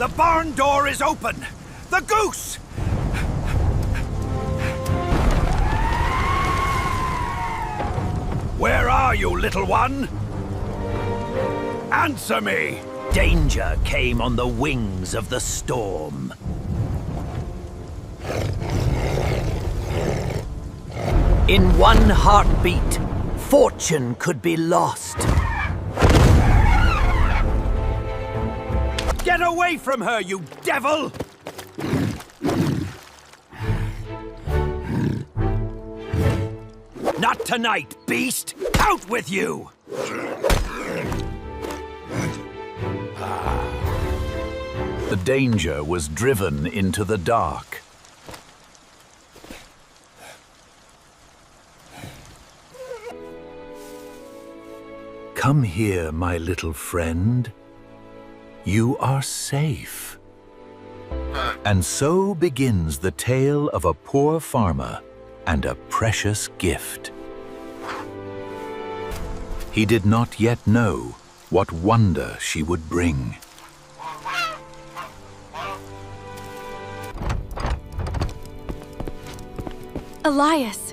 The barn door is open! The goose! Where are you, little one? Answer me! Danger came on the wings of the storm. In one heartbeat, fortune could be lost. Get away from her, you devil! Not tonight, beast! Out with you! The danger was driven into the dark. Come here, my little friend. You are safe. And so begins the tale of a poor farmer and a precious gift. He did not yet know what wonder she would bring. Elias,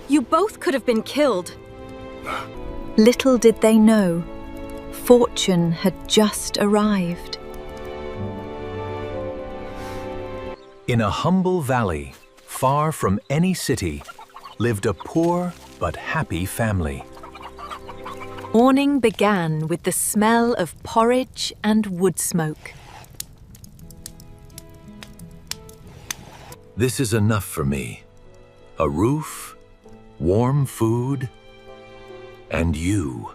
you both could have been killed. Little did they know, fortune had just arrived. In a humble valley, far from any city, lived a poor but happy family. Morning began with the smell of porridge and wood smoke. This is enough for me. A roof, warm food, and you.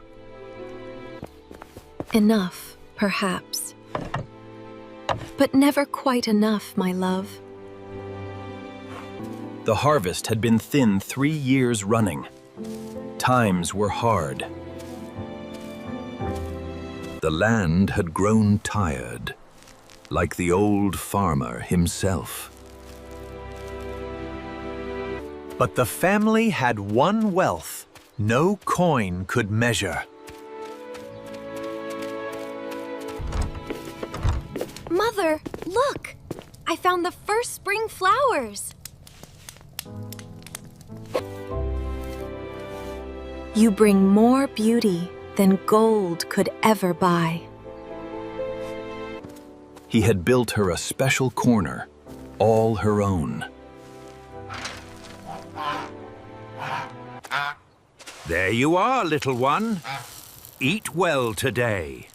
Enough, perhaps. But never quite enough, my love. The harvest had been thin 3 years running. Times were hard. The land had grown tired, like the old farmer himself. But the family had one wealth no coin could measure. Mother, look! I found the first spring flowers. You bring more beauty than gold could ever buy. He had built her a special corner, all her own. There you are, little one. Eat well today.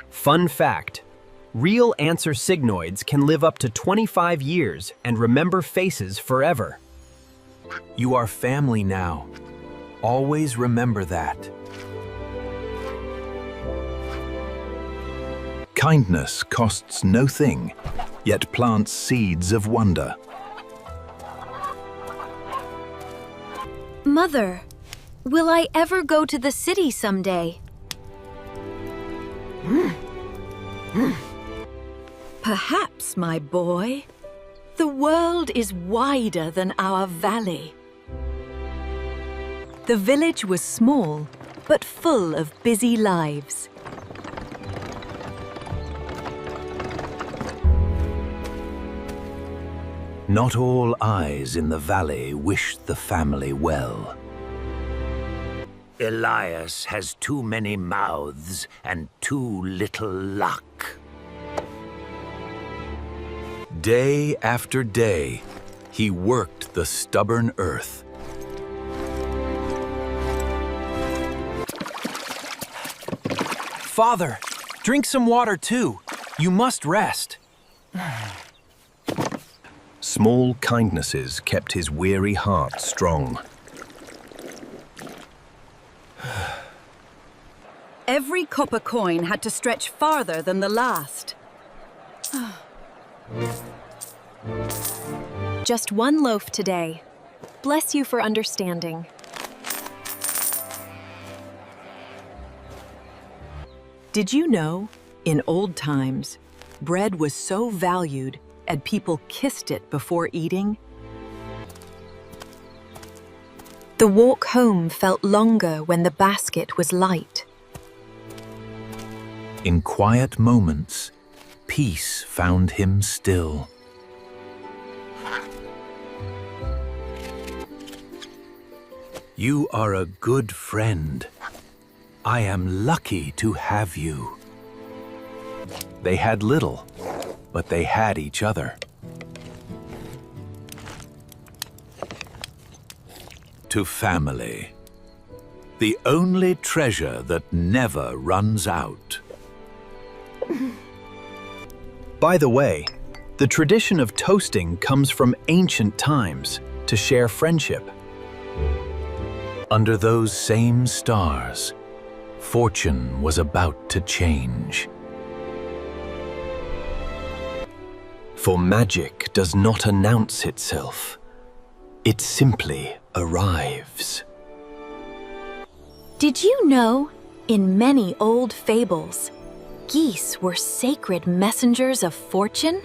Fun fact, real answer signoids can live up to 25 years and remember faces forever. You are family now. Always remember that. Kindness costs no thing, yet plants seeds of wonder. Mother, will I ever go to the city someday? Perhaps, my boy. The world is wider than our valley. The village was small, but full of busy lives. Not all eyes in the valley wished the family well. Elias has too many mouths and too little luck. Day after day, he worked the stubborn earth. Father, drink some water too. You must rest. Small kindnesses kept his weary heart strong. Every copper coin had to stretch farther than the last. Just one loaf today. Bless you for understanding. Did you know, in old times, bread was so valued and people kissed it before eating? The walk home felt longer when the basket was light. In quiet moments, peace found him still. You are a good friend. I am lucky to have you. They had little, but they had each other. To family, the only treasure that never runs out. By the way, the tradition of toasting comes from ancient times to share friendship. Under those same stars, fortune was about to change. For magic does not announce itself. It simply arrives. Did you know, in many old fables, geese were sacred messengers of fortune?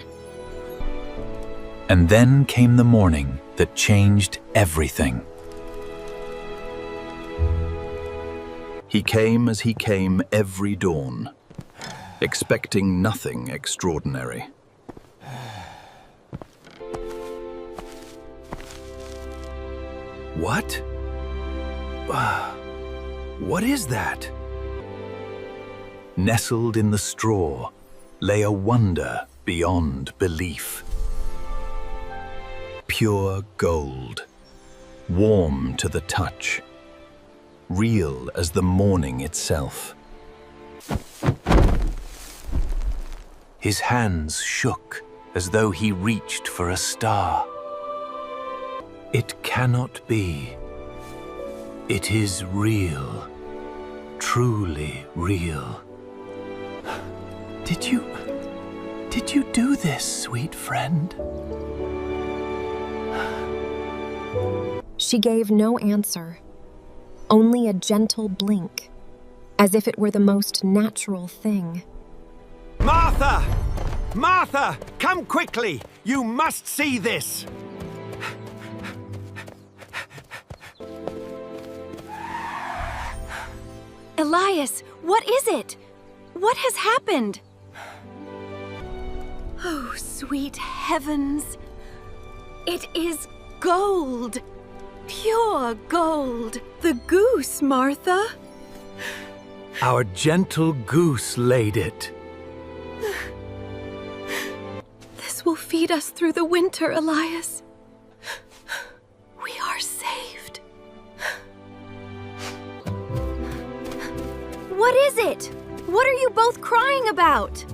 And then came the morning that changed everything. He came as he came every dawn, expecting nothing extraordinary. What? What is that? Nestled in the straw lay a wonder beyond belief. Pure gold, warm to the touch, real as the morning itself. His hands shook as though he reached for a star. It cannot be. It is real, truly real. Did you do this, sweet friend? She gave no answer, only a gentle blink, as if it were the most natural thing. Martha! Martha! Come quickly! You must see this! Elias, what is it? What has happened? Oh, sweet heavens! It is gold! Pure gold! The goose, Martha! Our gentle goose laid it. This will feed us through the winter, Elias. We are saved. What is it? What are you both crying about?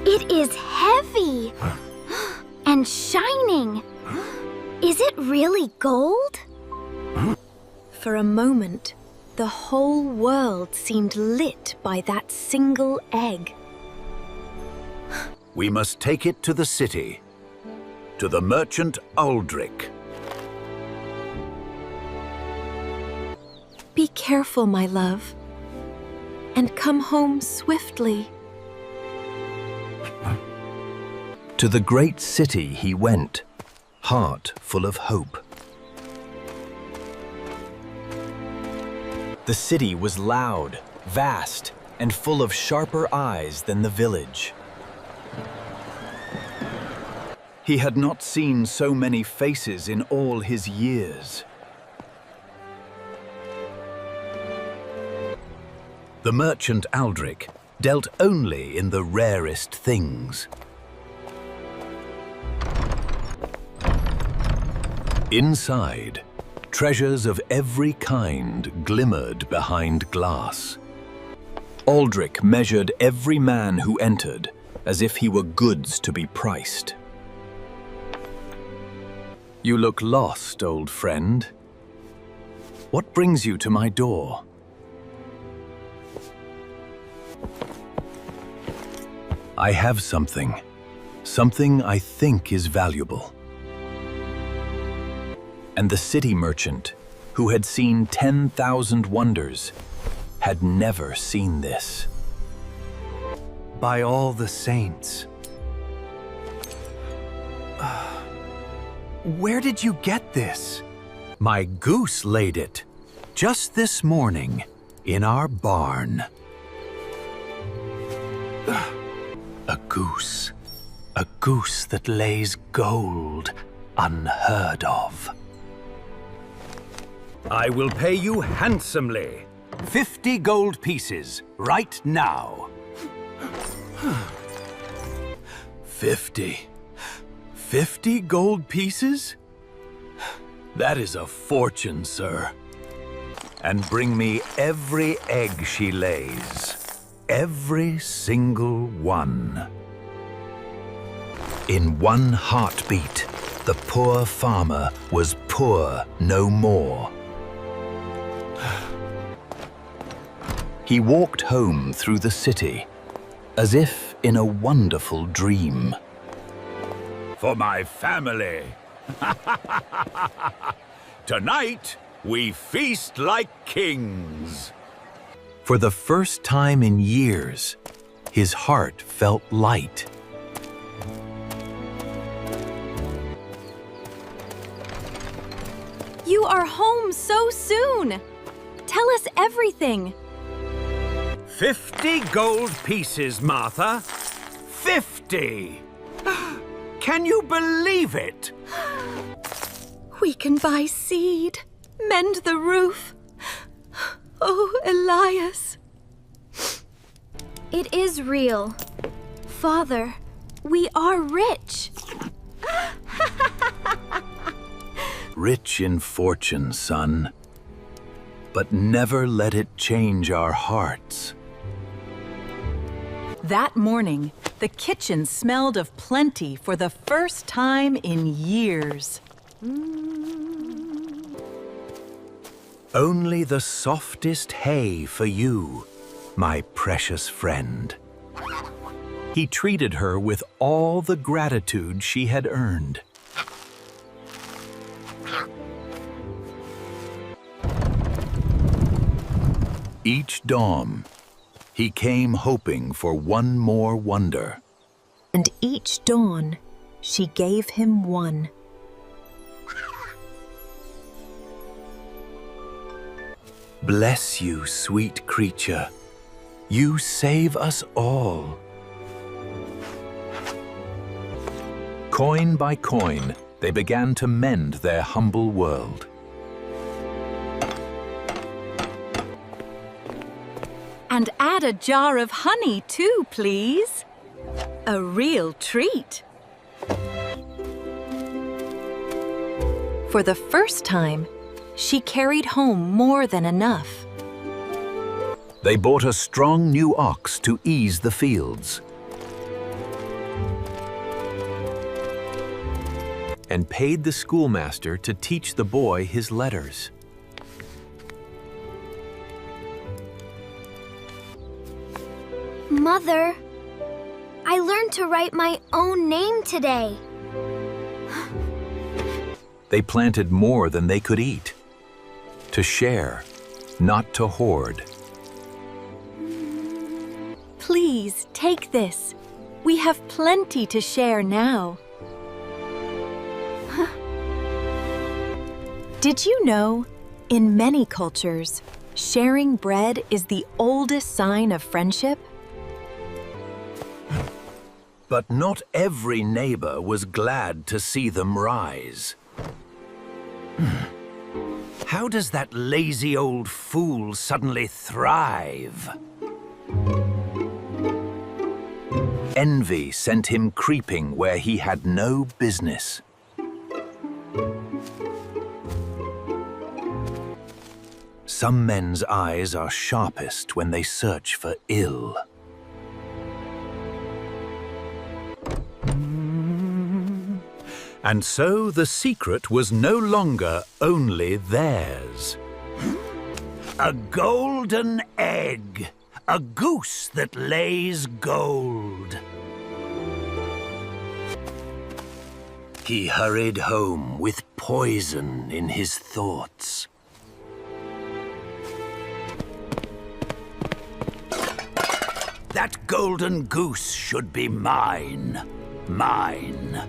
It is heavy and shining. Is it really gold? For a moment, the whole world seemed lit by that single egg. We must take it to the city, to the merchant Aldrich. Be careful, my love, and come home swiftly. To the great city he went, heart full of hope. The city was loud, vast, and full of sharper eyes than the village. He had not seen so many faces in all his years. The merchant Aldrich dealt only in the rarest things. Inside, treasures of every kind glimmered behind glass. Aldrich measured every man who entered as if he were goods to be priced. You look lost, old friend. What brings you to my door? I have something I think is valuable. And the city merchant, who had seen 10,000 wonders, had never seen this. By all the saints. Where did you get this? My goose laid it, just this morning. in our barn. A goose that lays gold unheard of. I will pay you handsomely. 50 gold pieces, right now. 50 gold pieces? That is a fortune, sir. And bring me every egg she lays. Every single one. In one heartbeat, the poor farmer was poor no more. He walked home through the city, as if in a wonderful dream. For my family. Tonight, we feast like kings. For the first time in years, his heart felt light. You are home so soon! Tell us everything! 50 gold pieces, Martha. 50! Can you believe it? We can buy seed, mend the roof. Oh, Elias. It is real. Father, we are rich. Rich in fortune, son. But never let it change our hearts. That morning, the kitchen smelled of plenty for the first time in years. Only the softest hay for you, my precious friend. He treated her with all the gratitude she had earned. Each dawn, he came hoping for one more wonder. And each dawn, she gave him one. Bless you, sweet creature. You save us all. Coin by coin, they began to mend their humble world. And add a jar of honey too, please. A real treat. For the first time, she carried home more than enough. They bought a strong new ox to ease the fields. And paid the schoolmaster to teach the boy his letters. Mother, I learned to write my own name today. They planted more than they could eat. To share, not to hoard. Please, take this. We have plenty to share now. Did you know, in many cultures, sharing bread is the oldest sign of friendship? But not every neighbor was glad to see them rise. How does that lazy old fool suddenly thrive? Envy sent him creeping where he had no business. Some men's eyes are sharpest when they search for ill. And so the secret was no longer only theirs. A golden egg. A goose that lays gold. He hurried home with poison in his thoughts. That golden goose should be mine. Mine.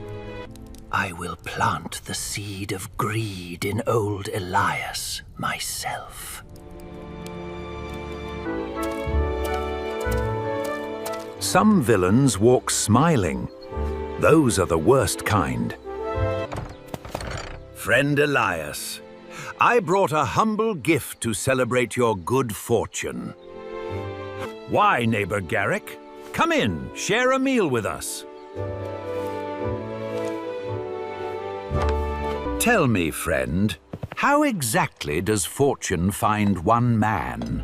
I will plant the seed of greed in old Elias myself. Some villains walk smiling. Those are the worst kind. Friend Elias, I brought a humble gift to celebrate your good fortune. Why, neighbor Garrick? Come in, share a meal with us. Tell me, friend, how exactly does fortune find one man?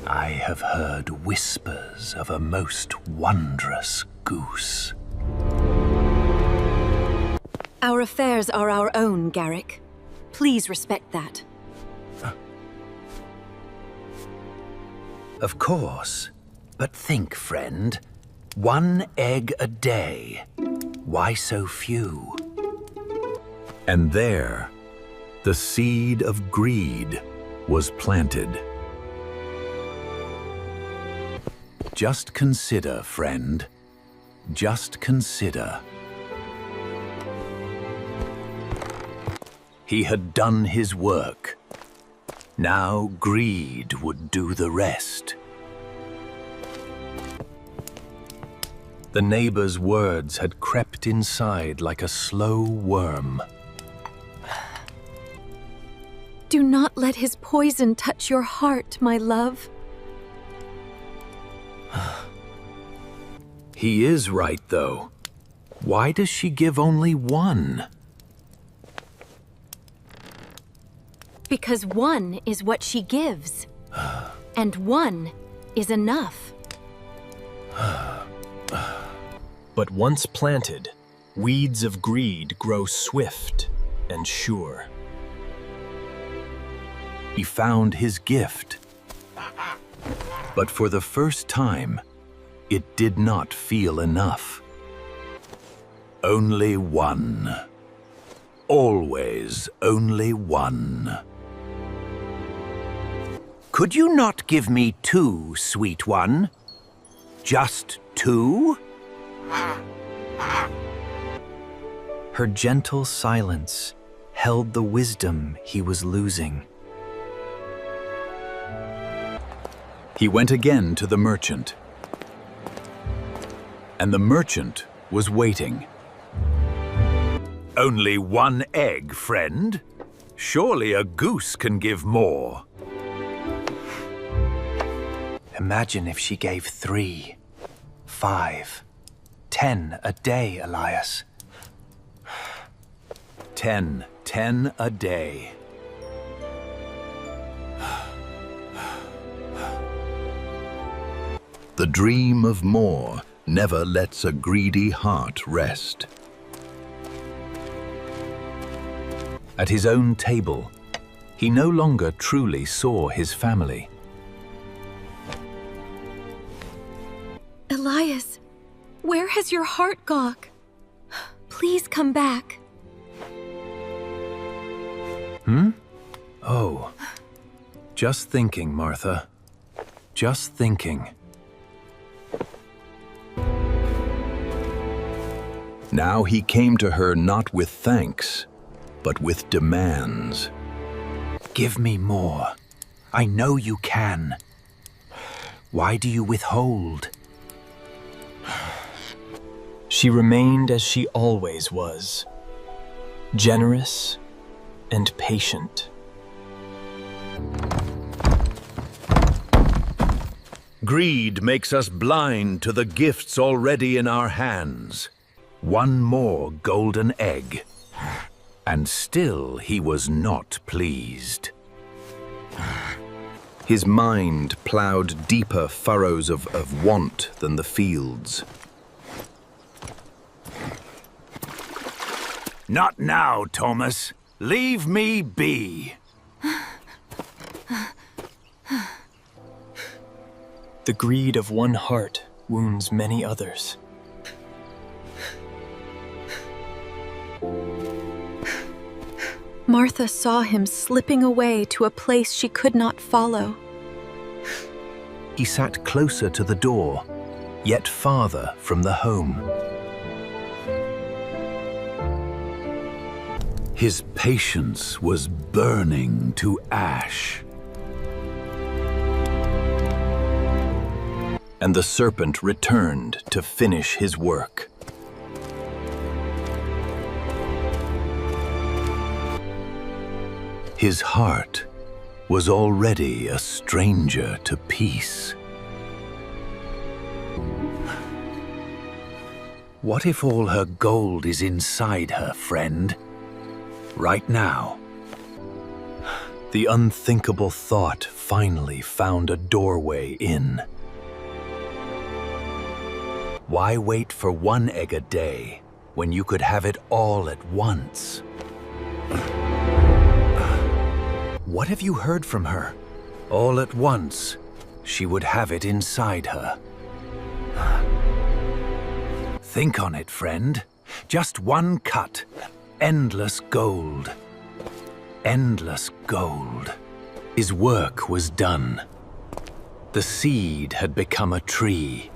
I have heard whispers of a most wondrous goose. Our affairs are our own, Garrick. Please respect that. Of course. But think, friend. 1 egg a day. Why so few? And there, the seed of greed was planted. Just consider, friend. Just consider. He had done his work. Now greed would do the rest. The neighbor's words had crept inside like a slow worm. Do not let his poison touch your heart, my love. He is right, though. Why does she give only 1? Because 1 is what she gives. And 1 is enough. But once planted, weeds of greed grow swift and sure. He found his gift. But for the first time, it did not feel enough. Only 1. Always only 1. Could you not give me 2, sweet one? Just 2? Her gentle silence held the wisdom he was losing. He went again to the merchant. And the merchant was waiting. Only 1 egg, friend? Surely a goose can give more. Imagine if she gave 3, 5, 10 a day, Elias. 10 a day. The dream of more never lets a greedy heart rest. At his own table, he no longer truly saw his family. Elias, where has your heart gone? Please come back. Oh, just thinking, Martha. Just thinking. Now he came to her not with thanks, but with demands. Give me more. I know you can. Why do you withhold? She remained as she always was, generous and patient. Greed makes us blind to the gifts already in our hands. 1 more golden egg. And still he was not pleased. His mind plowed deeper furrows of want than the fields. Not now, Thomas. Leave me be. The greed of one heart wounds many others. Martha saw him slipping away to a place she could not follow. He sat closer to the door, yet farther from the home. His patience was burning to ash. and the serpent returned to finish his work. His heart was already a stranger to peace. What if all her gold is inside her, friend? Right now. The unthinkable thought finally found a doorway in. Why wait for one egg a day when you could have it all at once? What have you heard from her? All at once, she would have it inside her. Think on it, friend. Just one cut. Endless gold. Endless gold. His work was done. The seed had become a tree.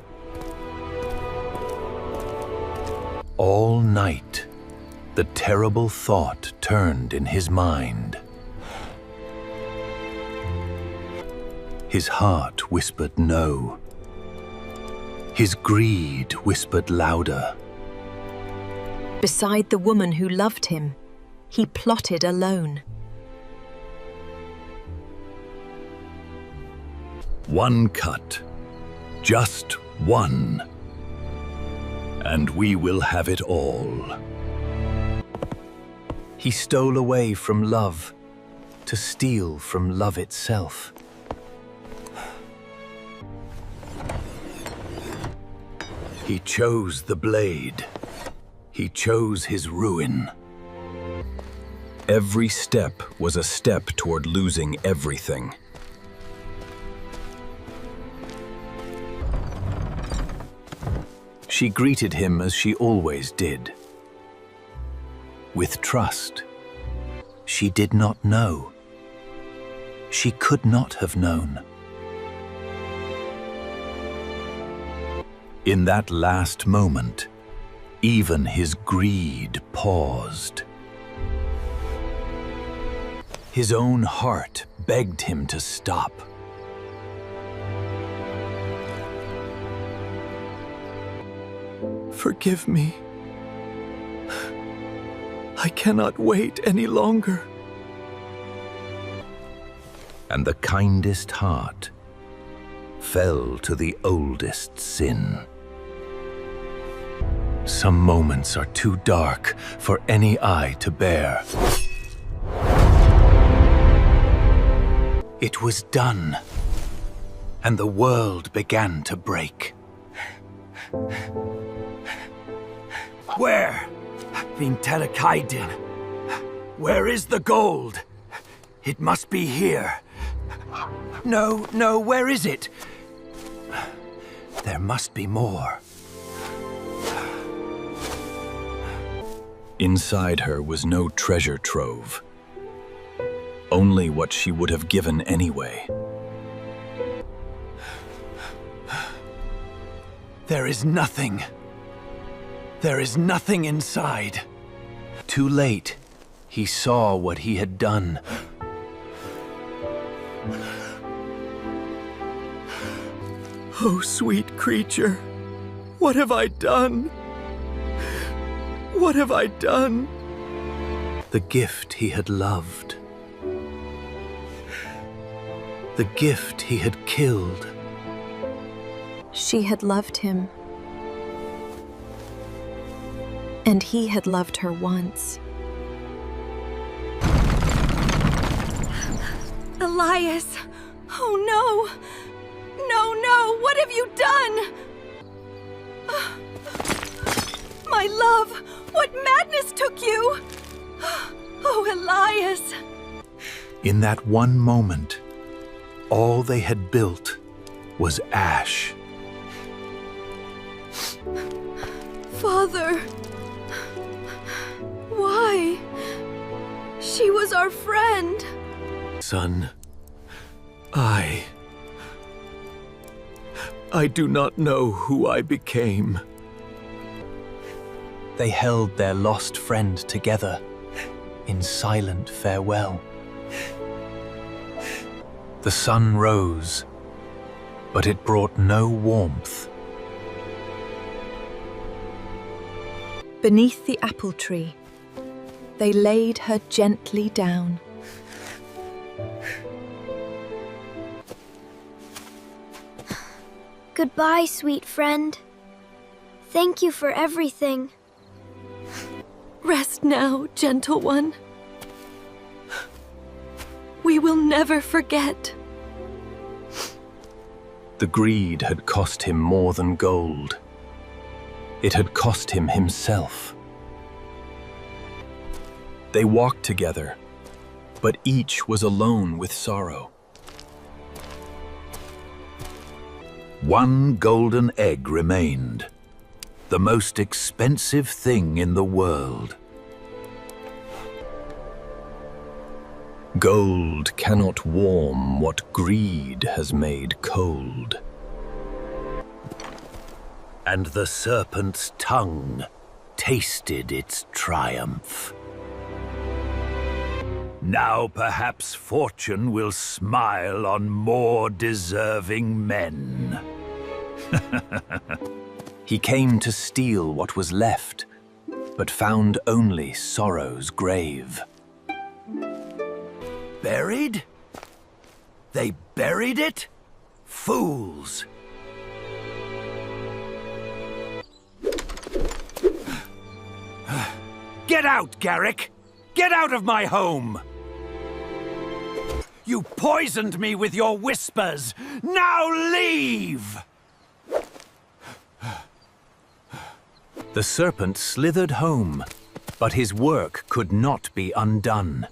All night, the terrible thought turned in his mind. His heart whispered no. His greed whispered louder. Beside the woman who loved him, he plotted alone. One cut, just one, and we will have it all. He stole away from love to steal from love itself. He chose the blade. He chose his ruin. Every step was a step toward losing everything. She greeted him as she always did. With trust. She did not know. She could not have known. In that last moment, even his greed paused. His own heart begged him to stop. Forgive me. I cannot wait any longer. And the kindest heart fell to the oldest sin. Some moments are too dark for any eye to bear. It was done, and the world began to break. Where? Vintelakaiden. Where is the gold? It must be here. No, where is it? There must be more. Inside her was no treasure trove, only what she would have given anyway. There is nothing. There is nothing inside. Too late, he saw what he had done. Oh, sweet creature, what have I done? What have I done? The gift he had loved. The gift he had killed. She had loved him. And he had loved her once. Elias! Oh no! No! What have you done? My love! What madness took you? Oh, Elias! In that one moment, all they had built was ash. Father! Why? She was our friend. Son, I do not know who I became. They held their lost friend together in silent farewell. The sun rose, but it brought no warmth. Beneath the apple tree, they laid her gently down. Goodbye, sweet friend. Thank you for everything. Rest now, gentle one. We will never forget. The greed had cost him more than gold. It had cost him himself. They walked together, but each was alone with sorrow. One golden egg remained, the most expensive thing in the world. Gold cannot warm what greed has made cold. And the serpent's tongue tasted its triumph. Now perhaps fortune will smile on more deserving men. He came to steal what was left, but found only sorrow's grave. Buried? They buried it? Fools! Get out, Garrick! Get out of my home! You poisoned me with your whispers! Now leave! The serpent slithered home, but his work could not be undone.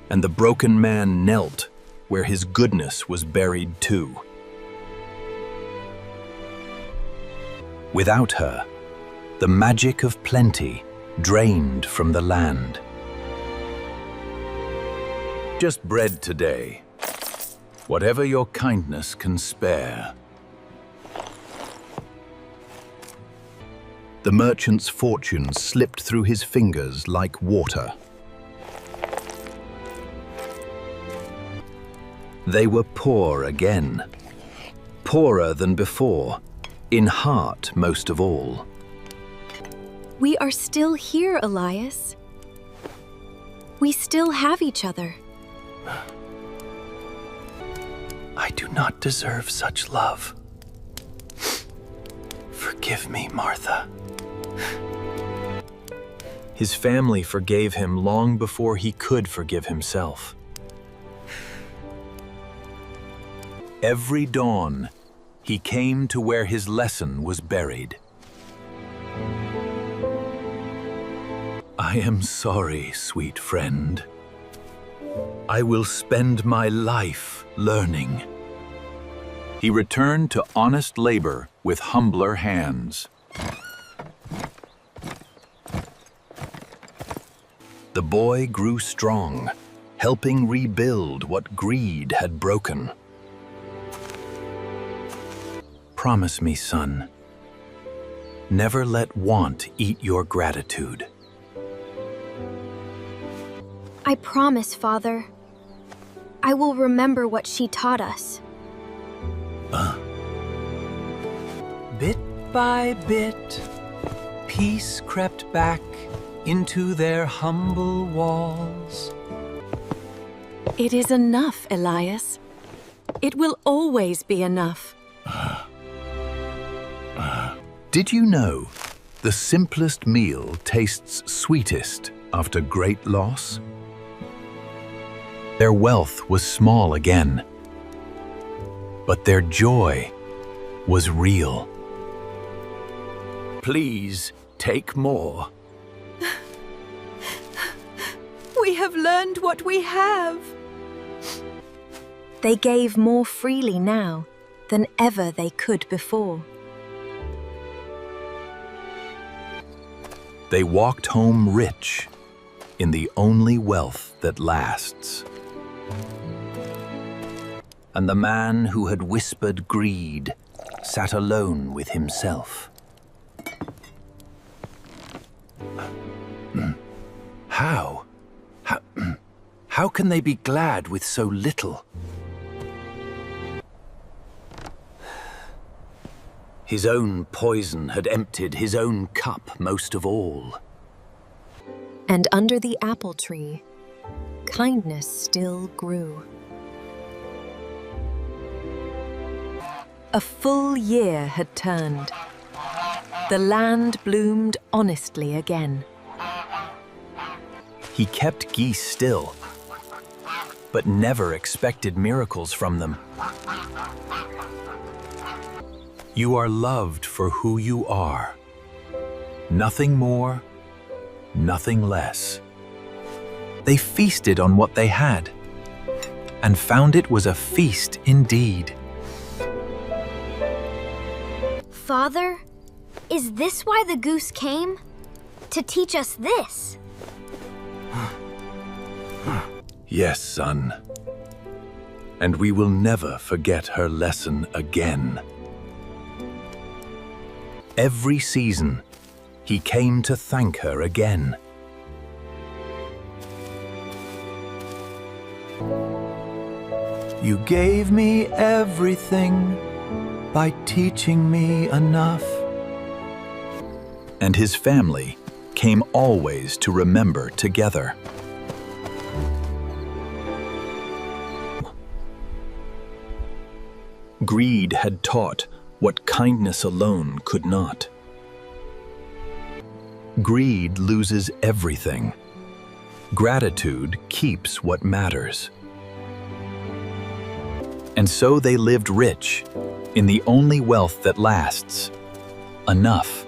And the broken man knelt where his goodness was buried too. Without her, the magic of plenty drained from the land. Just bread today. Whatever your kindness can spare. The merchant's fortune slipped through his fingers like water. They were poor again, poorer than before, in heart most of all. We are still here, Elias. We still have each other. I do not deserve such love. Forgive me, Martha. His family forgave him long before he could forgive himself. Every dawn, he came to where his lesson was buried. I am sorry, sweet friend. I will spend my life learning. He returned to honest labor with humbler hands. The boy grew strong, helping rebuild what greed had broken. Promise me, son, never let want eat your gratitude. I promise, Father. I will remember what she taught us. Bit by bit, peace crept back into their humble walls. It is enough, Elias. It will always be enough. Did you know the simplest meal tastes sweetest after great loss? Their wealth was small again, but their joy was real. Please take more. We have learned what we have. They gave more freely now than ever they could before. They walked home rich in the only wealth that lasts. And the man who had whispered greed sat alone with himself. How can they be glad with so little? His own poison had emptied his own cup most of all. And under the apple tree, kindness still grew. A full year had turned. The land bloomed honestly again. He kept geese still, but never expected miracles from them. You are loved for who you are. Nothing more, nothing less. They feasted on what they had, and found it was a feast indeed. Father, is this why the goose came? To teach us this? Yes, son. And we will never forget her lesson again. Every season, he came to thank her again. You gave me everything by teaching me enough. And his family came always to remember together. Greed had taught what kindness alone could not. Greed loses everything. Gratitude keeps what matters. And so they lived rich, in the only wealth that lasts, enough.